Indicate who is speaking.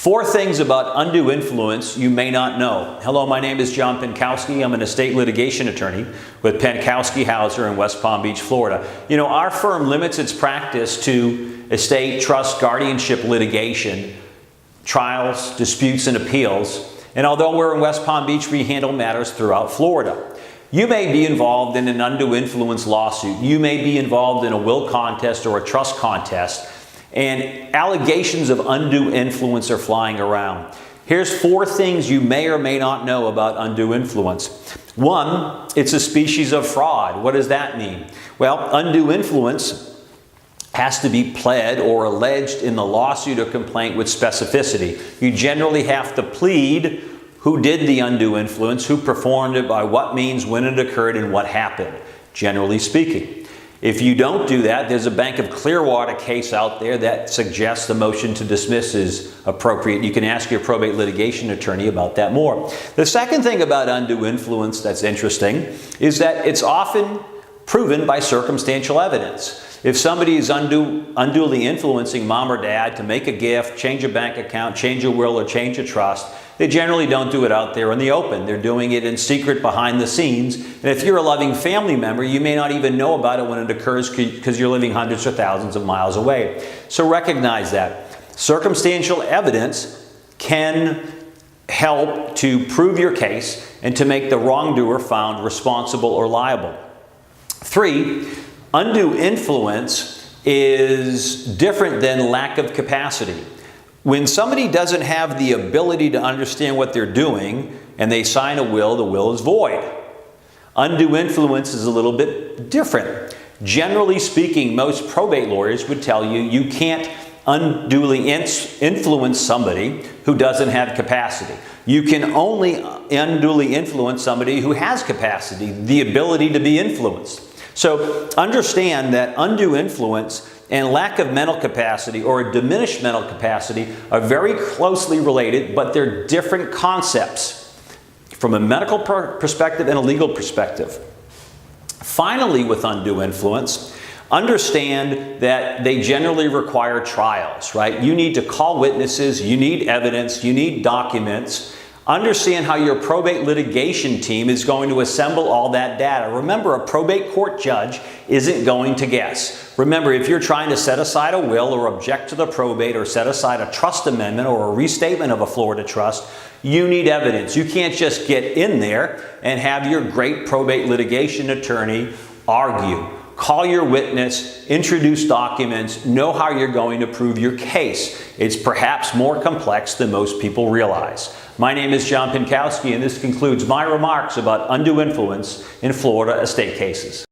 Speaker 1: 4 things about undue influence you may not know. Hello, my name is John Pankauski. I'm an estate litigation attorney with Pankauski Hauser in West Palm Beach, Florida. You know, our firm limits its practice to estate, trust, guardianship litigation, trials, disputes, and appeals. And although we're in West Palm Beach, we handle matters throughout Florida. You may be involved in an undue influence lawsuit. You may be involved in a will contest or a trust contest, and allegations of undue influence are flying around. Here's 4 things you may or may not know about undue influence. 1, it's a species of fraud. What does that mean? Well, undue influence has to be pled or alleged in the lawsuit or complaint with specificity. You generally have to plead who did the undue influence, who performed it, by what means, when it occurred, and what happened, generally speaking. If you don't do that, there's a Bank of Clearwater case out there that suggests the motion to dismiss is appropriate. You can ask your probate litigation attorney about that more. The second thing about undue influence that's interesting is that it's often proven by circumstantial evidence. If somebody is unduly influencing mom or dad to make a gift, change a bank account, change a will, or change a trust, they generally don't do it out there in the open. They're doing it in secret behind the scenes. And if you're a loving family member, you may not even know about it when it occurs because you're living hundreds or thousands of miles away. So recognize that. Circumstantial evidence can help to prove your case and to make the wrongdoer found responsible or liable. 3, undue influence is different than lack of capacity. When somebody doesn't have the ability to understand what they're doing and they sign a will, the will is void. Undue influence is a little bit different. Generally speaking, most probate lawyers would tell you you can't unduly influence somebody who doesn't have capacity. You can only unduly influence somebody who has capacity, the ability to be influenced. So understand that undue influence and lack of mental capacity or diminished mental capacity are very closely related, but they're different concepts from a medical perspective and a legal perspective. Finally, with undue influence, understand that they generally require trials, right? You need to call witnesses, you need evidence, you need documents. Understand how your probate litigation team is going to assemble all that data. Remember, a probate court judge isn't going to guess. Remember, if you're trying to set aside a will or object to the probate or set aside a trust amendment or a restatement of a Florida trust, you need evidence. You can't just get in there and have your great probate litigation attorney argue. Call your witness, introduce documents, know how you're going to prove your case. It's perhaps more complex than most people realize. My name is John Pankauski, and this concludes my remarks about undue influence in Florida estate cases.